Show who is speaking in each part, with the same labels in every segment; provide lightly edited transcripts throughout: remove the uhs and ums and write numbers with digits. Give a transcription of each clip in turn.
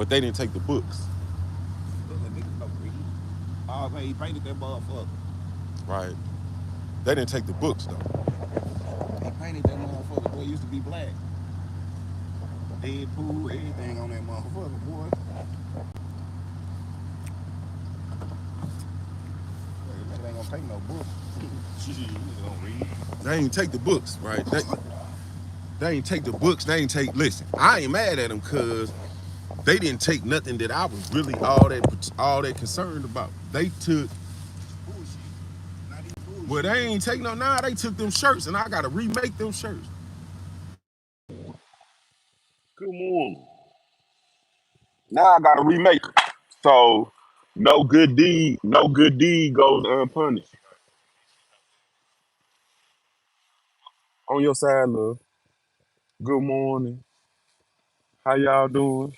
Speaker 1: but they didn't take the books,
Speaker 2: Look, that nigga no read. Oh man, he painted that motherfucker.
Speaker 1: right? They didn't take the books though.
Speaker 2: He painted that motherfucker. Boy, used to be black. Deadpool, everything on that motherfucker, boy. Nigga ain't gonna take no book. Shit, nigga don't read.
Speaker 1: They ain't take the books, right? They ain't take the books. They ain't take. Listen, I ain't mad at them because they didn't take nothing that I was really all that concerned about. They took.
Speaker 2: Bullshit. Not even
Speaker 1: Well,
Speaker 2: bullshit.
Speaker 1: they ain't take no. Nah, they took them shirts, and I gotta remake them shirts.
Speaker 3: Good morning. Now I gotta remake it. So no good deed goes unpunished. On your side, love. Good morning. How y'all doing?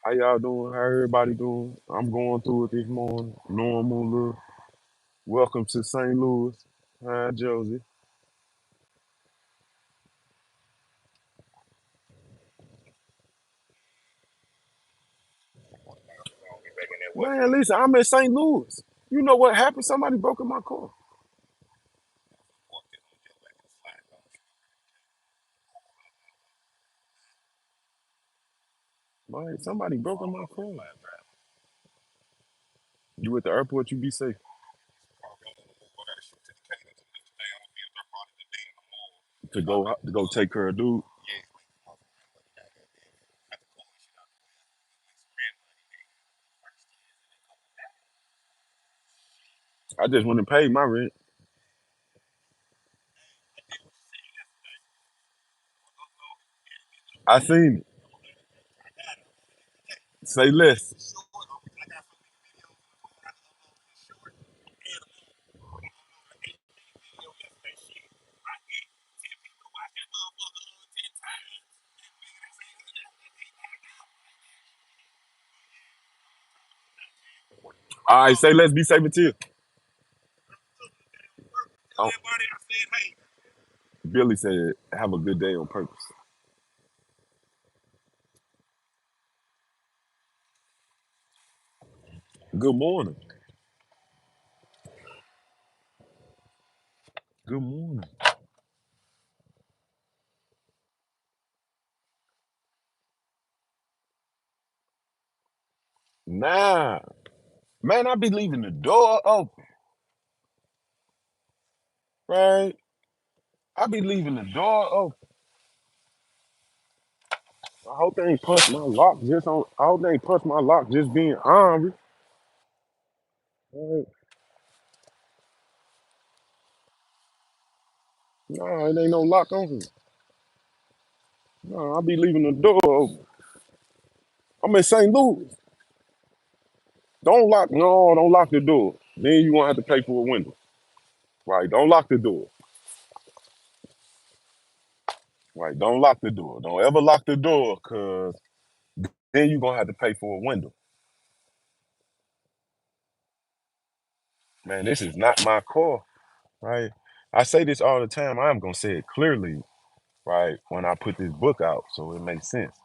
Speaker 3: How y'all doing? How everybody doing? I'm going through it this morning. Normal, love. Welcome to St. Louis. Hi, Josie.
Speaker 2: Gonna be back in that what
Speaker 3: Man,
Speaker 2: truck?
Speaker 3: listen, I'm in St. Louis. You know what happened? Somebody broke in my car.
Speaker 2: Fuck this on your back and slide on.
Speaker 3: Man, somebody broke in my
Speaker 2: Motherfucker
Speaker 3: car.
Speaker 2: slide drive.
Speaker 3: You at the airport, you be safe.
Speaker 2: Probably on the move. I gotta shoot to the K until next day. I'm gonna be up there probably the day in the morning.
Speaker 3: To go take care of dude.
Speaker 2: Yeah, got the cool and shit out the way. Some rent money, nigga. First years and then go back.
Speaker 3: I just went and paid my rent.
Speaker 2: I did what you said yesterday. Go.
Speaker 3: I seen it.
Speaker 2: I got it.
Speaker 3: Say
Speaker 2: It's
Speaker 3: less.
Speaker 2: a short. I got so many videos on the phone. I had to upload this short and a long. I uploaded an 8-minute video yesterday. Shit, I get 10 people to watch that motherfucker 10 times. Nigga, they say, look, that they back out.
Speaker 3: All right, say less. Be safe until.
Speaker 2: Tell
Speaker 3: Oh,
Speaker 2: everybody I said, hey,
Speaker 3: Billy said, "Have a good day on purpose." Good morning. Good morning. Nah, man, I be leaving the door open, right? I be leaving the door open. I hope they ain't punch my lock just on. I hope they ain't punch my lock just being angry. Right? Nah, it ain't no lock on here. Nah, I be leaving the door open. I'm in St. Louis. Don't lock the door. Then you gonna have to pay for a window. Right? Don't lock the door. Right? Don't lock the door. Don't ever lock the door, cause then you gonna have to pay for a window. Man, this is not my car. Right? I say this all the time. I'm gonna say it clearly, right? When I put this book out, so it makes sense.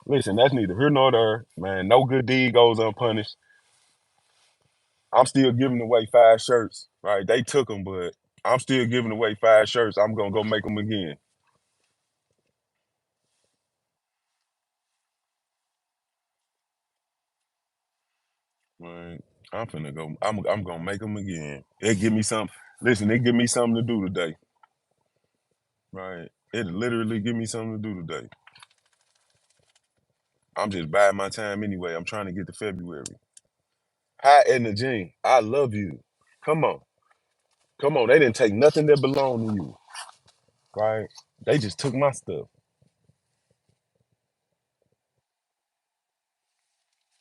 Speaker 3: Listen, that's neither here nor there. Man, no good deed goes unpunished. I'm still giving away 5 shirts. Right? They took them, but I'm still giving away 5 shirts. I'm gonna go make them again. Right. I'm finna go. I'm gonna make them again. It give me some. Listen, it give me something to do today. Right. It literally give me something to do today. I'm just biding my time anyway. I'm trying to get to February. Hi, Edna Jean. I love you. Come on. Come on. They didn't take nothing that belonged to you. Right. They just took my stuff.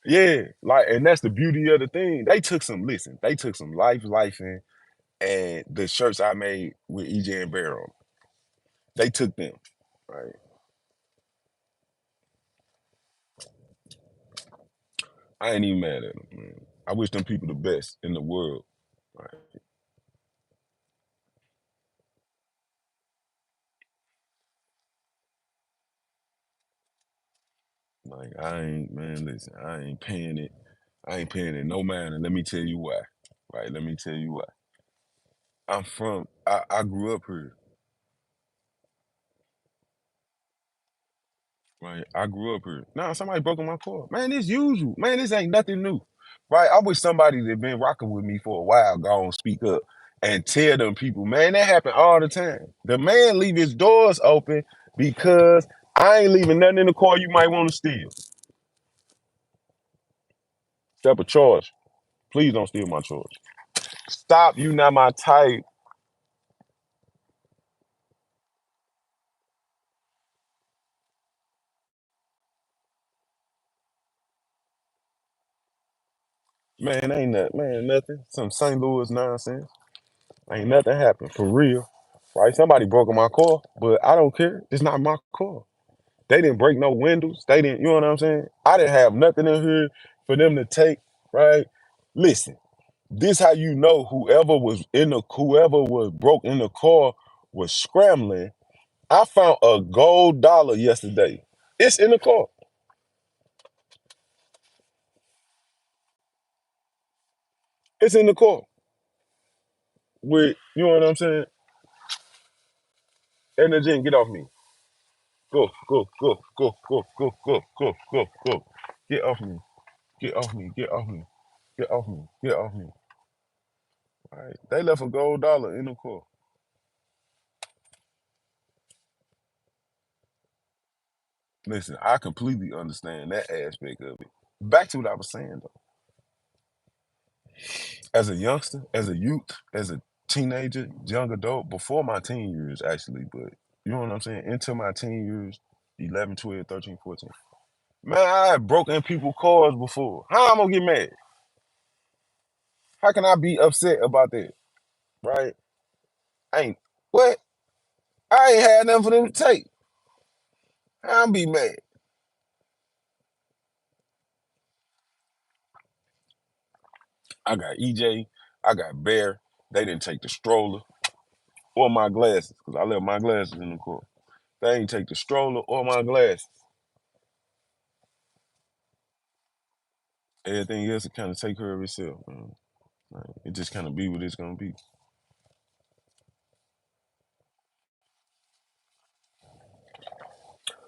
Speaker 3: Yeah. Like, and that's the beauty of the thing. They took some. Listen. They took some life and the shirts I made with EJ and Barrel. They took them. Right. I ain't even mad at them, man. I wish them people the best in the world. Right. Like I ain't man, listen, I ain't paying it. I ain't paying it no man, and let me tell you why. Right, let me tell you why. I grew up here. Right, I grew up here. Nah, somebody broke in my car. Man, it's usual. Man, this ain't nothing new. Right, I wish somebody that been rocking with me for a while go and speak up and tell them people, man, that happen all the time. The man leave his doors open because I ain't leaving nothing in the car you might want to steal. Step a charge. Please don't steal my charge. Stop, you not my type. Man, ain't that man, nothing. Some St. Louis nonsense. Ain't nothing happened. For real. Right? Somebody broke in my car, but I don't care. It's not my car. They didn't break no windows. They didn't, you know what I'm saying? I didn't have nothing in here for them to take, right? Listen, this how you know whoever was broke in the car was scrambling. I found a gold dollar yesterday. It's in the car. It's in the car. With you know what I'm saying? And they didn't get off me. Go, go, go, go, go, go, go, go, go, go. Get off me. Get off me. Get off me. Get off me. Get off me. All right. They left a gold dollar in the car. Listen, I completely understand that aspect of it. Back to what I was saying though. As a youngster, as a youth, as a teenager, young adult, before my teen years actually, but you know what I'm saying? Into my teen years, 11, 12, 13, 14. Man, I had broken people's cars before. How I'm gonna get mad? How can I be upset about that? Right? I ain't what? I ain't had nothing for them to take. How I'm be mad? I got EJ, I got Bear. They didn't take the stroller or my glasses because I left my glasses in the car. They ain't take the stroller or my glasses. Everything else to kind of take care of itself, man. Like, it just kind of be what it's gonna be.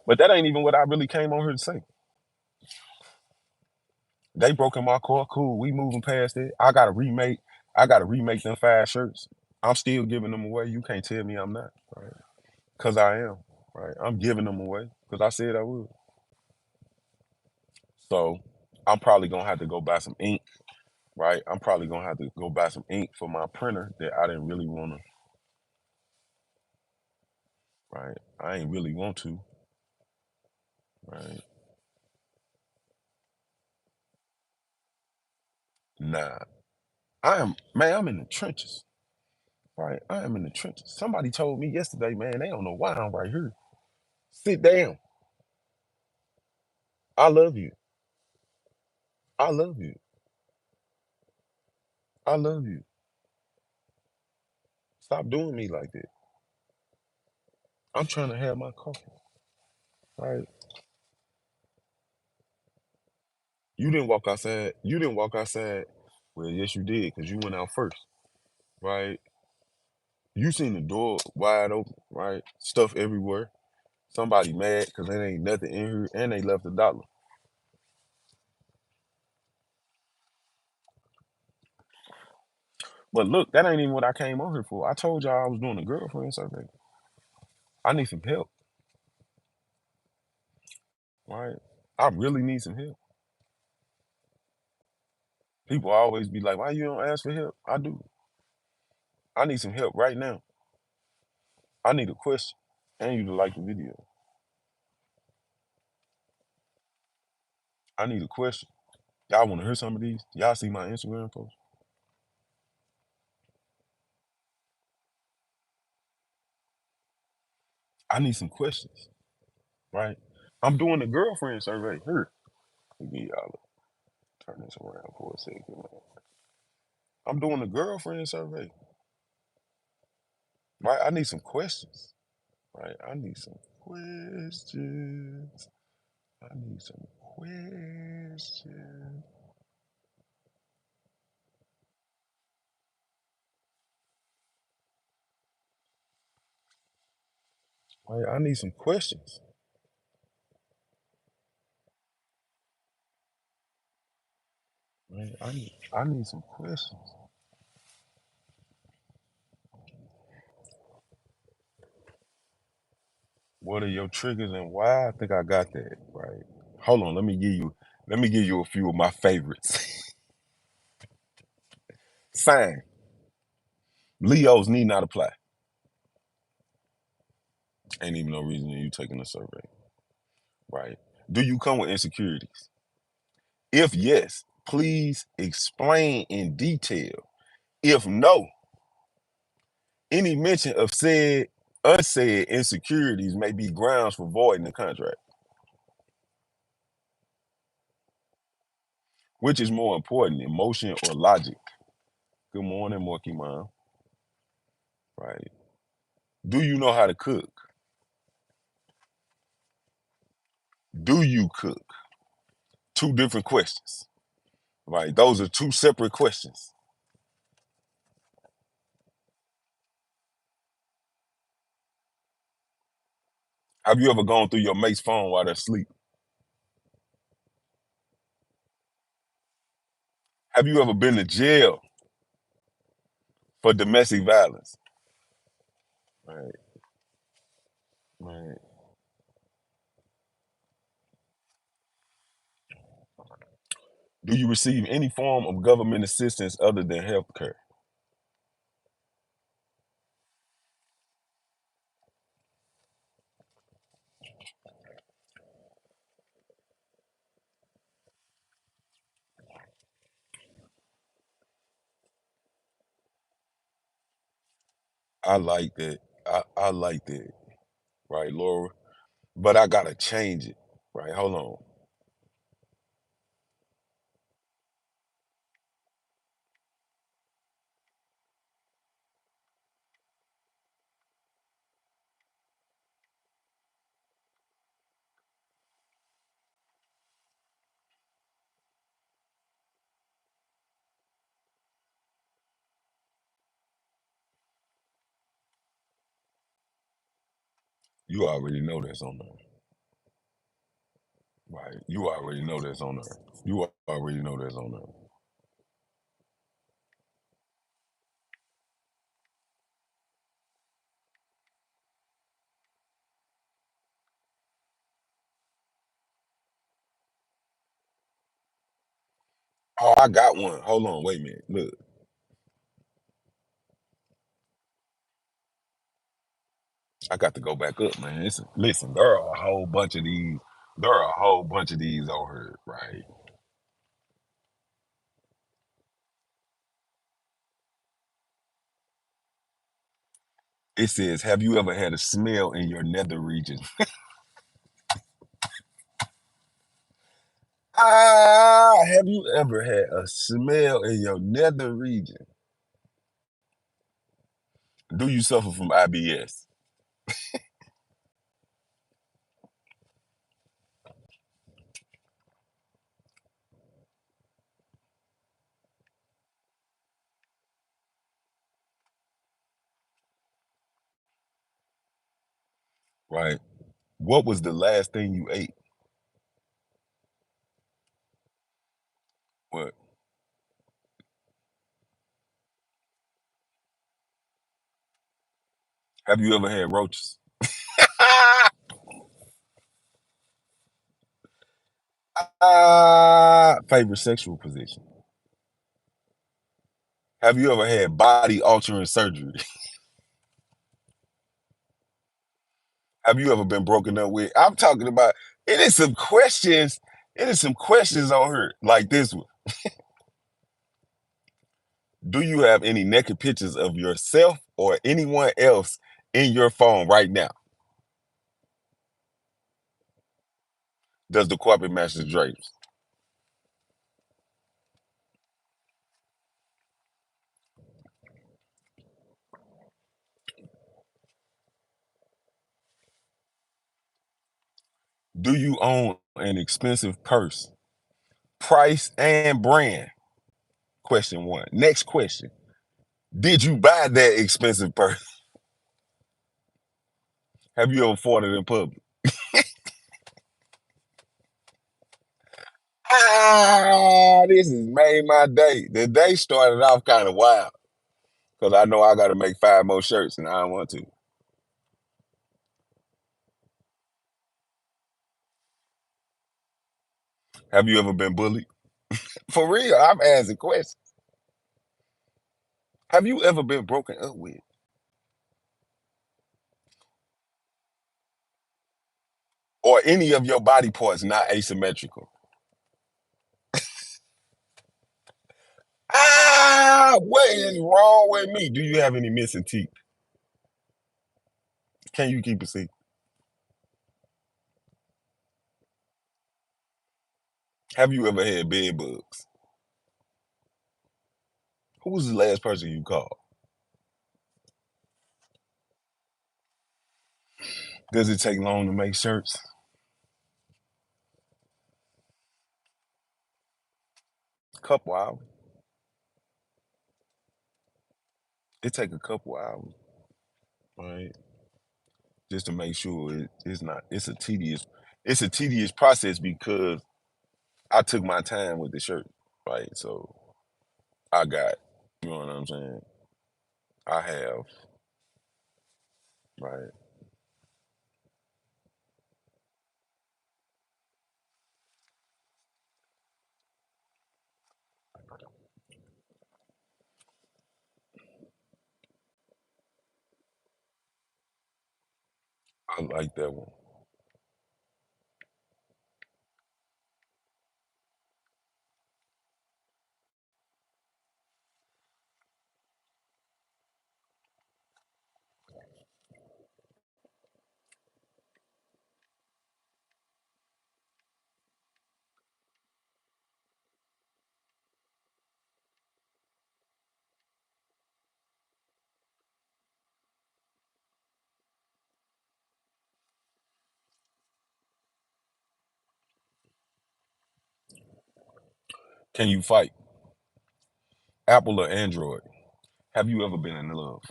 Speaker 3: But that ain't even what I really came on here to say. They broke in my car, cool. We moving past it. I got to remake. I got to remake them 5 shirts. I'm still giving them away. You can't tell me I'm not, right? Cause I am, right? I'm giving them away because I said I would. So I'm probably gonna have to go buy some ink, right? I'm probably gonna have to go buy some ink for my printer that I didn't really want to, right? I ain't really want to, right? Nah, I'm in the trenches, right? I am in the trenches. Somebody told me yesterday, man, they don't know why I'm right here. Sit down. I love you. I love you. I love you. Stop doing me like that. I'm trying to have my coffee, right? You didn't walk outside. You didn't walk outside. Well, yes, you did, because you went out first, right? You seen the door wide open, right? Stuff everywhere. Somebody mad because there ain't nothing in here and they left $1. But look, that ain't even what I came on here for. I told y'all I was doing a girlfriend survey. I need some help, right? I really need some help. People always be like, why you don't ask for help? I do. I need some help right now. I need a question and you to like the video. I need a question. Y'all want to hear some of these? Y'all see my Instagram post? I need some questions, right? I'm doing a girlfriend survey. Here, let me give y'all turn this around for a second. Man. I'm doing a girlfriend survey, right? I need some questions, right? I need some questions. I need some question. Wait, I need some questions. Man, I need some questions. What are your triggers and why? I think I got that right. Hold on, let me give you a few of my favorites. Sign. Leos need not apply. Ain't even no reason in you taking a survey, right? Do you come with insecurities? If yes, please explain in detail. If no, any mention of said, unsaid insecurities may be grounds for voiding the contract. Which is more important, emotion or logic? Good morning, Morky Mom. Right. Do you know how to cook? Do you cook? Two different questions. Right. Those are two separate questions. Have you ever gone through your mate's phone while they're asleep? Have you ever been to jail for domestic violence? Right. Right. Do you receive any form of government assistance other than health care? I like that. I like that. Right, Laura? But I gotta change it. Right. Hold on. You already know that's on there. Right. You already know that's on there. You already know that's on there. Oh, I got one. Hold on, wait a minute. Look, I got to go back up, man. Listen, there are a whole bunch of these. There are a whole bunch of these over here, right? It says, "Have you ever had a smell in your nether region?" Have you ever had a smell in your nether region? Do you suffer from IBS? Right. What was the last thing you ate? What? Have you ever had roaches? Favorite sexual position? Have you ever had body altering surgery? Have you ever been broken up with? I'm talking about it is some questions. It is some questions on here like this one. Do you have any naked pictures of yourself or anyone else in your phone right now? Does the carpet match the drapes? Do you own an expensive purse? Price and brand. Question one. Next question. Did you buy that expensive purse? Have you ever fought it in public? This has made my day. The day started off kind of wild because I know I got to make 5 more shirts and I don't want to. Have you ever been bullied? For real, I'm asking questions. Have you ever been broken up with? Or any of your body parts not asymmetrical? What is wrong with me? Do you have any missing teeth? Can you keep a secret? Have you ever had bed bugs? Who was the last person you called? Does it take long to make shirts? Couple hours. It take a couple hours, right? Just to make sure it's not. It's a tedious process because I took my time with the shirt, right? So I got, you know what I'm saying? I have, right? I like that one. Can you fight? Apple or Android? Have you ever been in love?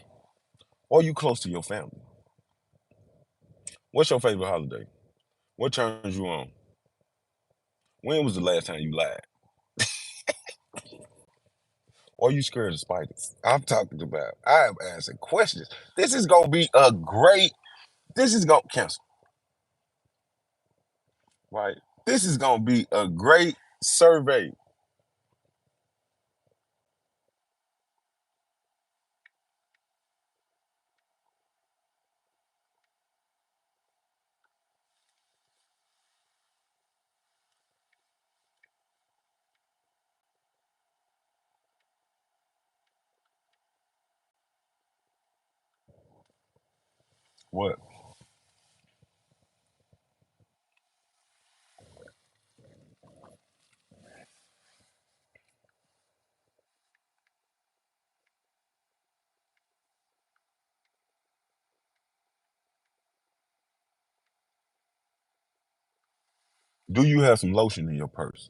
Speaker 3: Are you close to your family? What's your favorite holiday? What turns you on? When was the last time you lied? Are you scared of spiders? I'm talking about. I am asking questions. This is gonna be a great. This is gonna cancel, right? This is gonna be a great survey. What? Do you have some lotion in your purse?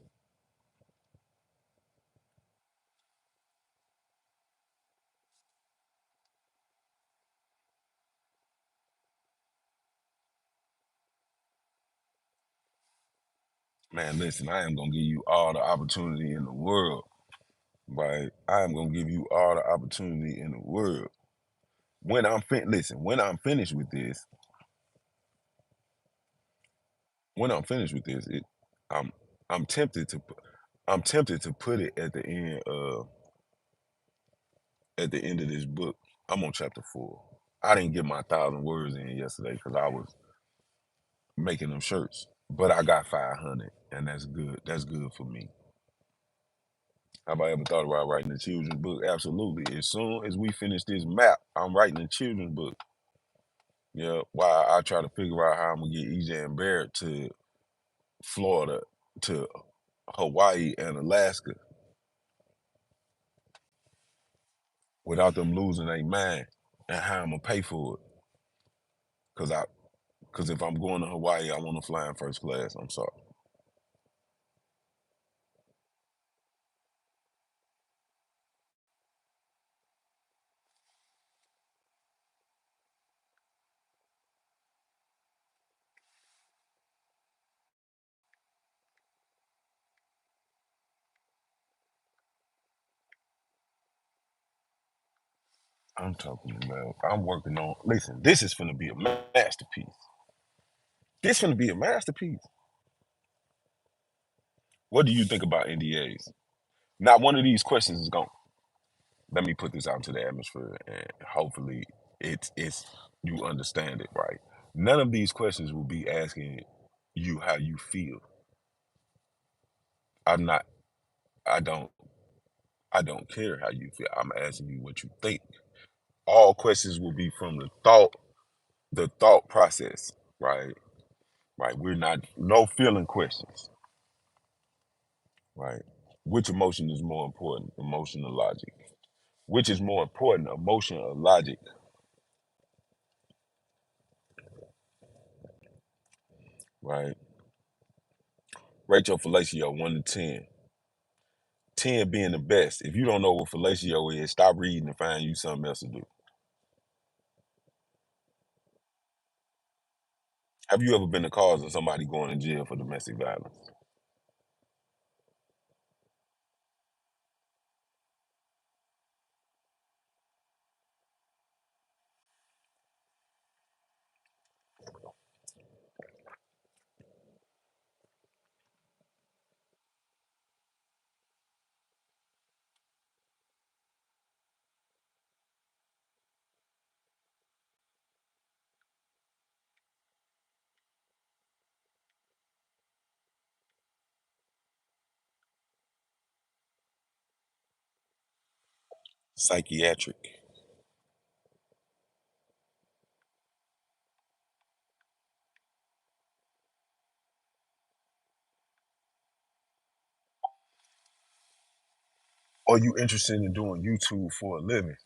Speaker 3: Man, listen, I am gonna give you all the opportunity in the world, right? I am gonna give you all the opportunity in the world. Listen, when I'm finished with this, I'm I'm tempted to I'm tempted to put it at the end of this book. I'm on chapter 4. I didn't get my 1,000 words in yesterday because I was making them shirts, but I got 500, and that's good. That's good for me. Have I ever thought about writing a children's book? Absolutely. As soon as we finish this map, I'm writing a children's book. Yeah, while I try to figure out how I'm gonna get EJ and Barrett to Florida, to Hawaii and Alaska without them losing their mind, and how I'm gonna pay for it. Cause I, cause if I'm going to Hawaii, I want to fly in first class. I'm sorry. I'm talking about. I'm working on. Listen, this is finna be a masterpiece. This finna be a masterpiece. What do you think about NDAs? Not one of these questions is going. Let me put this out to the atmosphere, and hopefully, it's you understand it right. None of these questions will be asking you how you feel. I'm not. I don't. I don't care how you feel. I'm asking you what you think. All questions will be from the thought process, right? Right. We're not no feeling questions, right? Which emotion is more important, emotion or logic? Which is more important, emotion or logic, right? Rate your fellatio 1 to 10. 10 being the best. If you don't know what fellatio is, stop reading and find you something else to do. Have you ever been the cause of somebody going to jail for domestic violence? Psychiatric. Are you interested in doing YouTube for a living?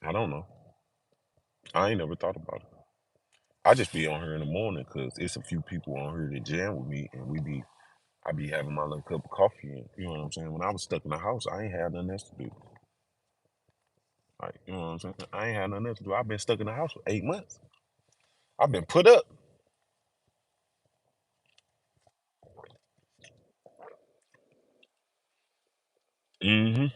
Speaker 3: I don't know. I ain't never thought about it. I just be on here in the morning because it's a few people on here that jam with me, and I be having my little cup of coffee, and you know what I'm saying. When I was stuck in the house, I ain't had nothing else to do. Like, you know what I'm saying. I ain't had nothing else to do. I've been stuck in the house for 8 months. I've been put up. Hmm.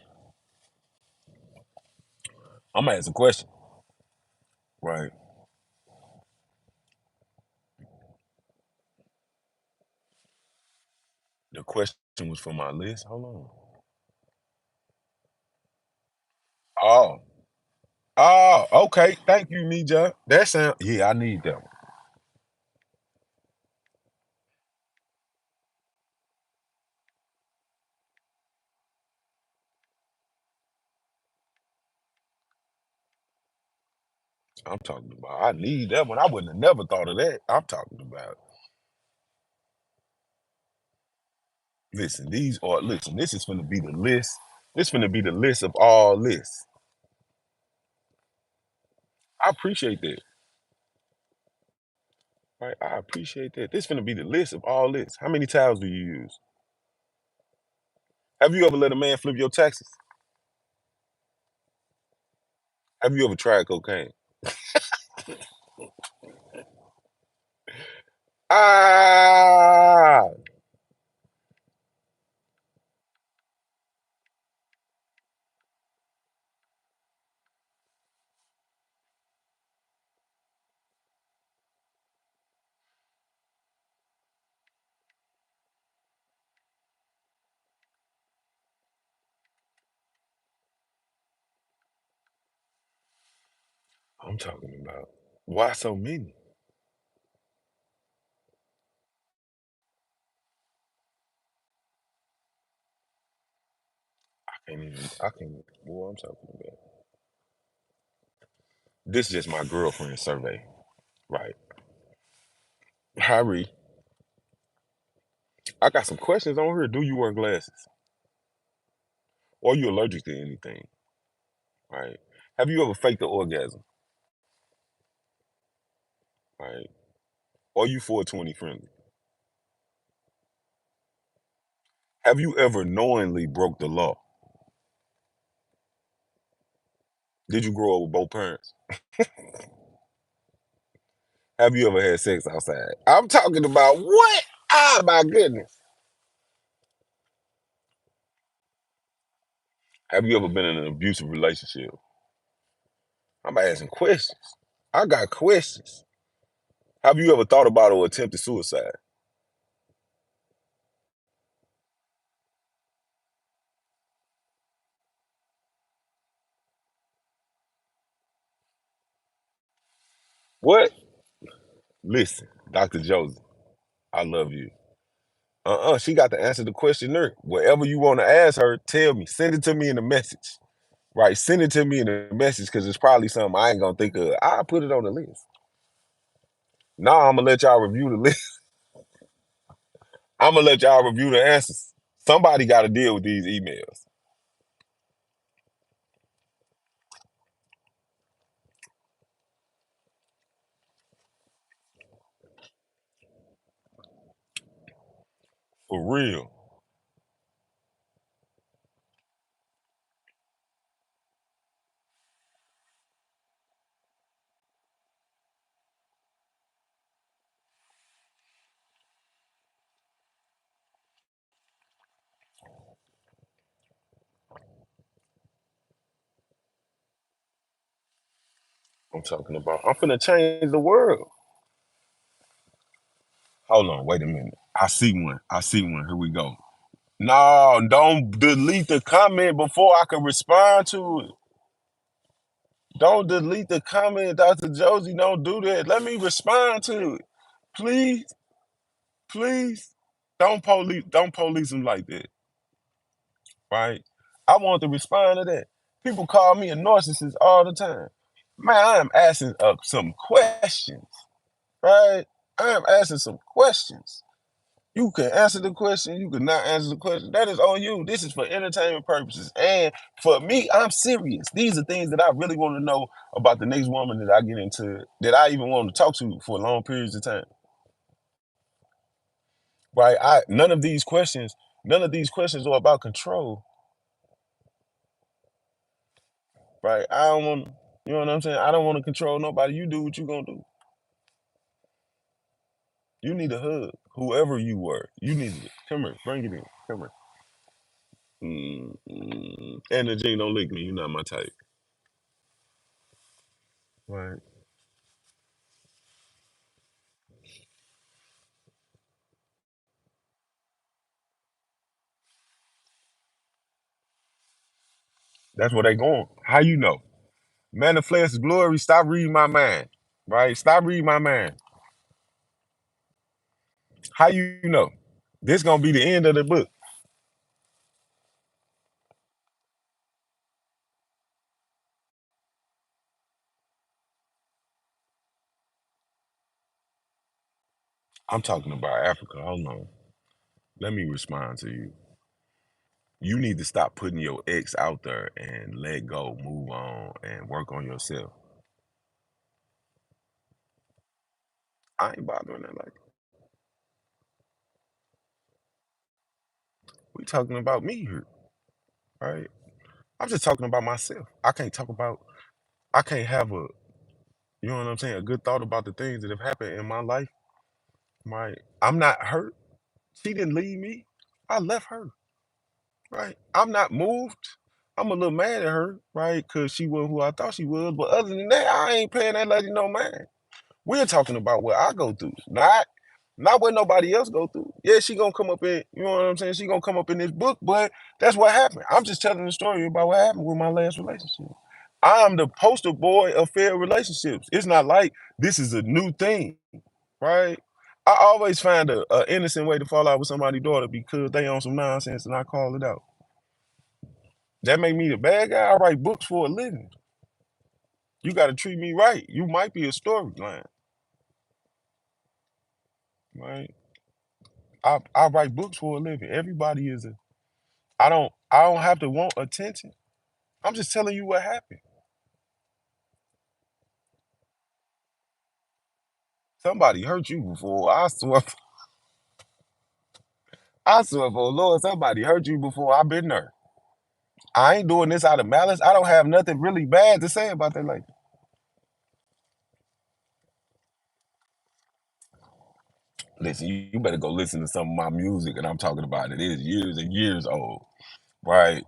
Speaker 3: I'm gonna ask a question. Right. The question was for my list. Hold on. Oh, oh, okay. Thank you, Mija. That sound. Yeah, I need that one. I'm talking about. I need that one. I wouldn't have never thought of that. I'm talking about. Listen, these are. Listen, this is gonna be the list. This gonna be the list of all lists. I appreciate that. Right. I appreciate that. This gonna be the list of all lists. How many towels do you use? Have you ever let a man flip your taxes? Have you ever tried cocaine? Ah, I'm talking about. Why so many? I can't even. I can't. Boy, I'm talking about. This is just my girlfriend survey. Right. Harry, I got some questions on here. Do you wear glasses? Or are you allergic to anything? Right. Have you ever faked an orgasm? Right. Are you 420 friendly? Have you ever knowingly broke the law? Did you grow up with both parents? Have you ever had sex outside? I'm talking about what? Ah, my goodness. Have you ever been in an abusive relationship? I'm asking questions. I got questions. Have you ever thought about or attempted suicide? What? Listen, Dr. Josie, I love you. She got to answer the questionnaire. Whatever you want to ask her, tell me. Send it to me in a message. Right? Send it to me in a message because it's probably something I ain't gonna think of. I'll put it on the list. Now I'm gonna let y'all review the list. I'm gonna let y'all review the answers. Somebody got to deal with these emails. For real. I'm talking about. I'm finna change the world. Hold on, wait a minute. I see one. I see one. Here we go. No, don't delete the comment before I can respond to it. Don't delete the comment, Dr. Josie. Don't do that. Let me respond to it. Please, please. Don't police them like that. Right? I want to respond to that. People call me a narcissist all the time. Man, I am asking some questions. Right? I am asking some questions. You can answer the question, you can not answer the question. That is on you. This is for entertainment purposes. And for me, I'm serious. These are things that I really want to know about the next woman that I get into, that I even want to talk to for long periods of time. Right? None of these questions are about control. Right? I don't want, you know what I'm saying? I don't want to control nobody. You do what you gonna do. You need a hug. Whoever you were, you need it. Come here, bring it in. Come here. And the Gene, don't lick me. You're not my type. Right. That's where they going. How you know? Manifest glory. Stop reading my mind. Right? Stop reading my mind. How you know? This gonna be the end of the book. I'm talking about Africa. Hold on. Let me respond to you. You need to stop putting your ex out there and let go, move on, and work on yourself. I ain't bothering that like we talking about me here, right? I'm just talking about myself. I can't have a, you know what I'm saying, a good thought about the things that have happened in my life. I'm not hurt. She didn't leave me. I left her. Right? I'm not moved. I'm a little mad at her, right? Cause she wasn't who I thought she was. But other than that, I ain't paying that lady no mind. We're talking about what I go through, not what nobody else go through. Yeah, she gonna come up in, you know what I'm saying? She gonna come up in this book, but that's what happened. I'm just telling the story about what happened with my last relationship. I'm the poster boy of failed relationships. It's not like this is a new thing, right? I always find a innocent way to fall out with somebody's daughter because they on some nonsense and I call it out. That make me the bad guy. I write books for a living. You got to treat me right. You might be a storyline, right? I write books for a living. Everybody is a. I don't have to want attention. I'm just telling you what happened. Somebody hurt you before. I swear for the Lord, somebody hurt you before. I've been there. I ain't doing this out of malice. I don't have nothing really bad to say about that lady. Listen, you better go listen to some of my music, and I'm talking about it is years and years old, right?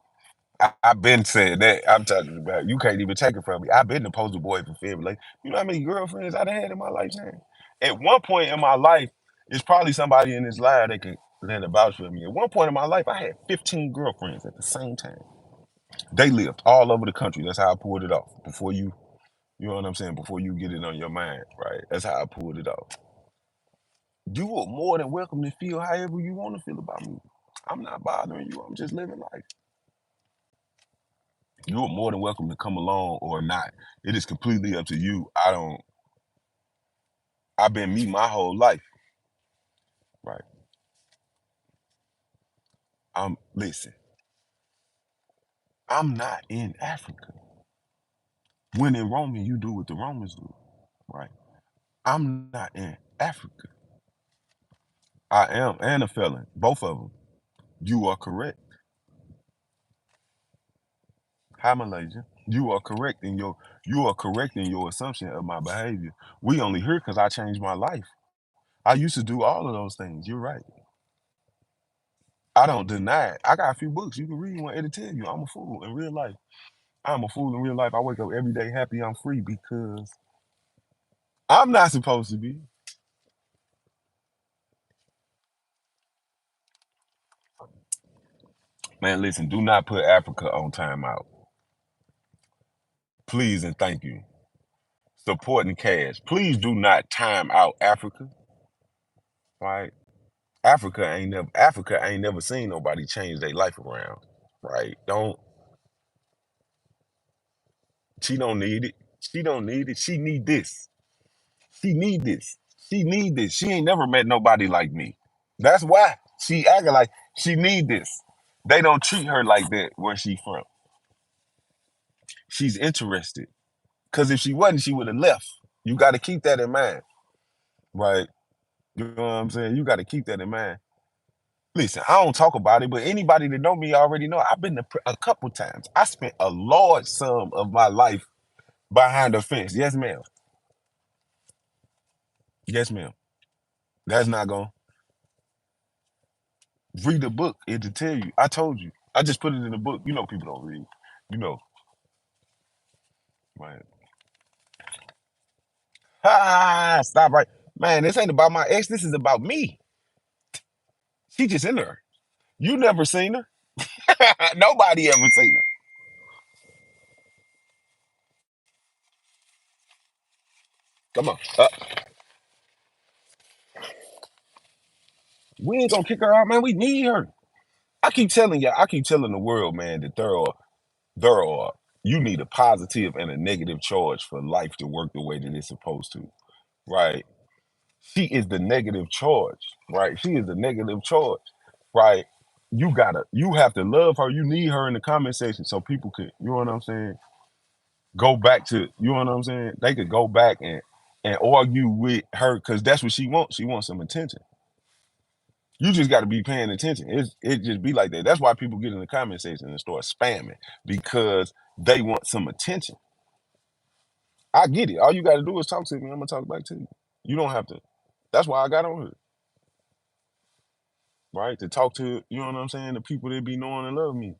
Speaker 3: I've been saying that. I'm talking about you can't even take it from me. I've been the poster boy for family. Like, you know how many girlfriends I done had in my lifetime? At one point in my life, it's probably somebody in this live that vouch for me. At one point in my life, I had 15 girlfriends at the same time. They lived all over the country. That's how I pulled it off. Before you know what I'm saying? Before you get it on your mind, right? That's how I pulled it off. You are more than welcome to feel however you want to feel about me. I'm not bothering you. I'm just living life. You are more than welcome to come along or not. It is completely up to you. I've been me my whole life, right? Listen, I'm not in Africa. When in Rome, you do what the Romans do, right? I'm not in Africa. I am and a felon, both of them. You are correct. Hi, Malaysia. You are correct in your assumption of my behavior. We only here because I changed my life. I used to do all of those things. You're right. I don't deny it. I got a few books you can read one. It'll tell you I'm a fool in real life. I'm a fool in real life. I wake up every day happy I'm free because I'm not supposed to be. Man, listen, do not put Africa on timeout. Please and thank you. Supporting cash. Please do not time out Africa. Right? Africa ain't never seen nobody change their life around. Right? She don't need it. She don't need it. She need this. She need this. She need this. She ain't never met nobody like me. That's why she acting like she need this. They don't treat her like that where she from. She's interested. Cause if she wasn't, she would have left. You got to keep that in mind, right? You know what I'm saying? You got to keep that in mind. Listen, I don't talk about it, but anybody that know me already know I've been to a couple times. I spent a large sum of my life behind the fence. Yes, ma'am. Yes, ma'am. That's not going to read the book. It'll tell you. I told you. I just put it in the book. You know people don't read. You know, right? Stop right. Man, this ain't about my ex. This is about me. She just in there. You never seen her. Nobody ever seen her. Come on. We ain't gonna kick her out, man. We need her. I keep telling the world, man, that there are, you need a positive and a negative charge for life to work the way that it's supposed to, right? She is the negative charge, right? She is the negative charge, right? You have to love her. You need her in the comment section so people could, you know what I'm saying? Go back to, you know what I'm saying? They could go back and argue with her because that's what she wants. She wants some attention. You just got to be paying attention. It just be like that. That's why people get in the comment section and start spamming because they want some attention. I get it. All you got to do is talk to me. I'm gonna talk back to you. You don't have to. That's why I got on here, right? To talk to, you know what I'm saying, the people that be knowing and love me,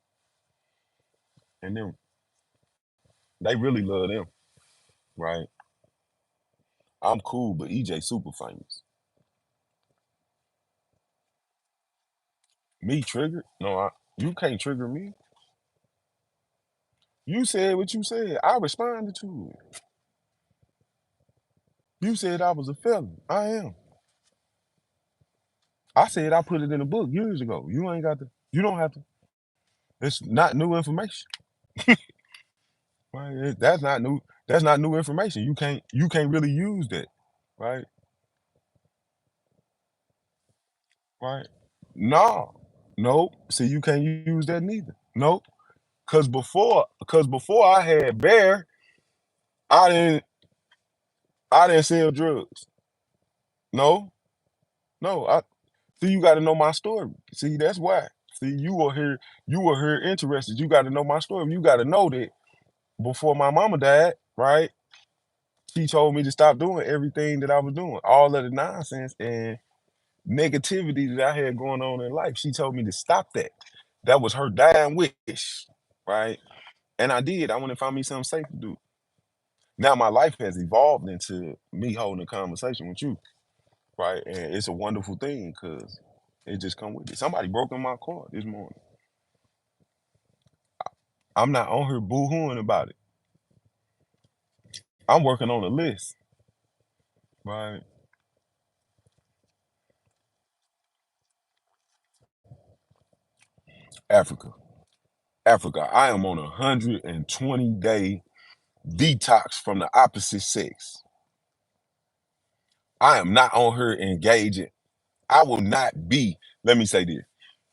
Speaker 3: and then they really love them, right? I'm cool, but EJ super famous. Me triggered? No, you can't trigger me. You said what you said. I responded to it. You said I was a felon. I am. I said I put it in a book years ago. You ain't got to. You don't have to. It's not new information. Right? That's not new. That's not new information. You can't really use that. Right? Right? No. Nope. See, you can't use that neither. Nope. Cause before I had Bear, I didn't I didn't sell drugs. No, no. I see you gotta know my story. See, that's why. See, you were here interested. You gotta know my story. You gotta know that before my mama died, right? She told me to stop doing everything that I was doing, all of the nonsense and negativity that I had going on in life. She told me to stop that. That was her dying wish. right? And I did. I went and found me something safe to do. Now my life has evolved into me holding a conversation with you, right? And it's a wonderful thing because it just come with it. Somebody broke in my car this morning. I'm not on here boo-hooing about it. I'm working on a list, right? Africa. Africa. I am on a 120-day detox from the opposite sex. I am not on here engaging. I will not be, let me say this.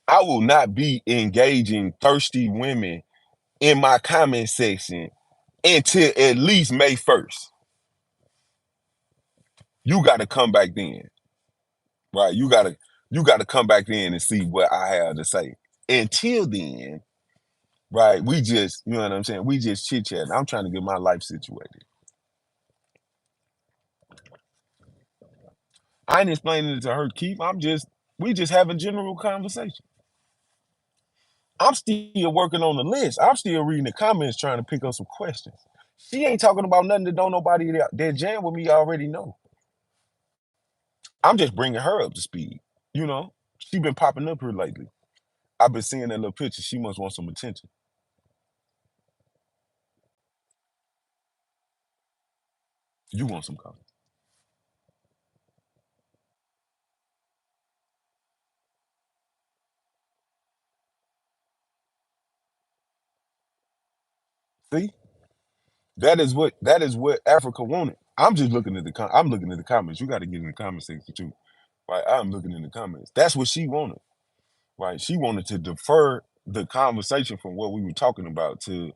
Speaker 3: I will not be engaging thirsty women in my comment section until at least May 1st. You got to come back then, right? You got to come back then and see what I have to say. Until then, right? We just, you know what I'm saying? We just chit chatting. I'm trying to get my life situated. I ain't explaining it to her, Keith. We just having general conversation. I'm still working on the list. I'm still reading the comments trying to pick up some questions. She ain't talking about nothing that don't nobody that jam with me already know. I'm just bringing her up to speed. You know, she been popping up here lately. I've been seeing that little picture. She must want some attention. You want some coffee. See, that is what Africa wanted. I'm just looking at I'm looking at the comments. You got to get in the comment section too, right? I'm looking in the comments. That's what she wanted, right? She wanted to defer the conversation from what we were talking about to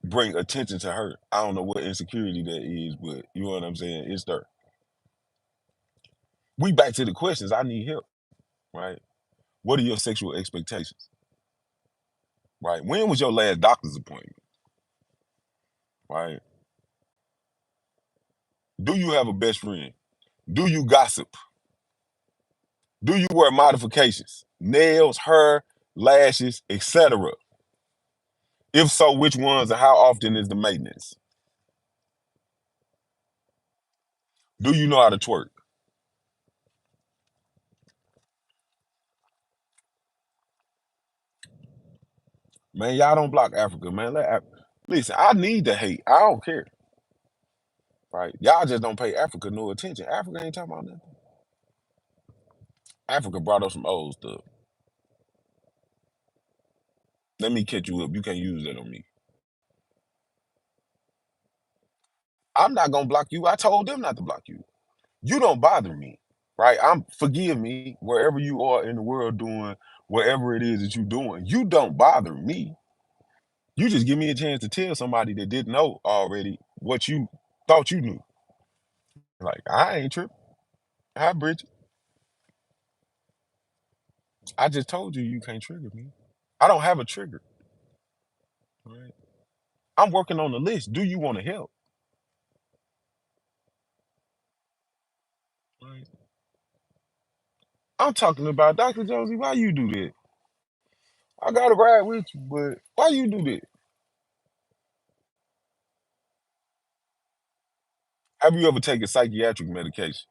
Speaker 3: bring attention to her. I don't know what insecurity that is, but you know what I'm saying? It's there. We back to the questions. I need help, right? What are your sexual expectations, right? When was your last doctor's appointment, right? Do you have a best friend? Do you gossip? Do you wear modifications? Nails, hair, lashes, etc. If so, which ones and how often is the maintenance? Do you know how to twerk? Man, y'all don't block Africa, man. Listen, I need the hate. I don't care. Right? Y'all just don't pay Africa no attention. Africa ain't talking about nothing. Africa brought up some old stuff. Let me catch you up. You can't use that on me. I'm not gonna block you. I told them not to block you. You don't bother me. Right? Forgive me wherever you are in the world doing whatever it is that you're doing. You don't bother me. You just give me a chance to tell somebody that didn't know already what you thought you knew. Like, I ain't tripping. Hi, Bridget. I just told you you can't trigger me. I don't have a trigger. Right? I'm working on the list. Do you want to help? Right? I'm talking about Dr. Josie. Why you do that? I got to ride with you, but why you do that? Have you ever taken psychiatric medication?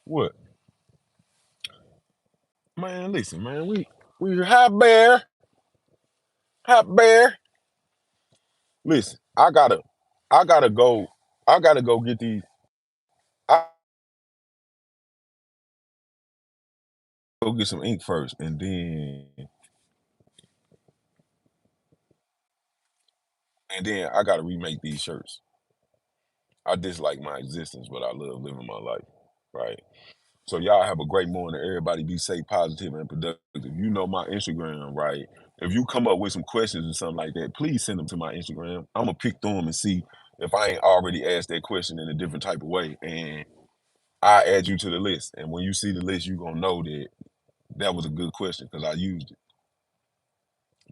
Speaker 3: What? Man, listen, man. We hot bear. Listen, I gotta go. I gotta go get these. I go get some ink first, and then I gotta remake these shirts. I dislike my existence, but I love living my life. Right. So y'all have a great morning. Everybody be safe, positive, and productive. You know my Instagram, right? If you come up with some questions or something like that, please send them to my Instagram. I'm gonna pick through them and see if I ain't already asked that question in a different type of way, and I add you to the list. And when you see the list, you gonna know that that was a good question because I used it.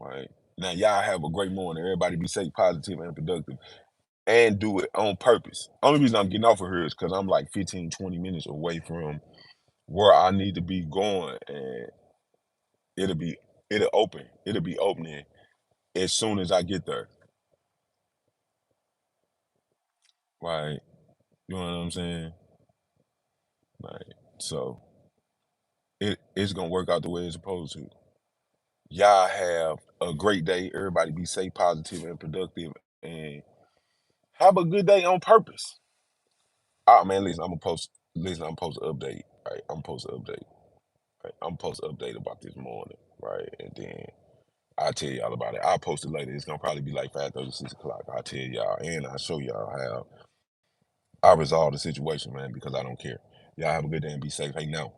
Speaker 3: Right now, y'all have a great morning. Everybody be safe, positive, and productive. and do it on purpose. Only reason I'm getting off of here is because I'm like 15, 20 minutes away from where I need to be going, and it'll be it'll be opening as soon as I get there. Like, you know what I'm saying? Like, so it's gonna work out the way it's supposed to. Y'all have a great day. Everybody be safe, positive, and productive, and have a good day on purpose. Ah, man, listen, I'm gonna post. Listen, I'm supposed to update. Right, I'm supposed to update. Right, I'm supposed to update about this morning. Right, and then I'll tell y'all about it. I'll post it later. It's gonna probably be like 5:30, 6 o'clock. I'll tell y'all, and I'll show y'all how I resolve the situation, man, because I don't care. Y'all have a good day and be safe. Hey, now.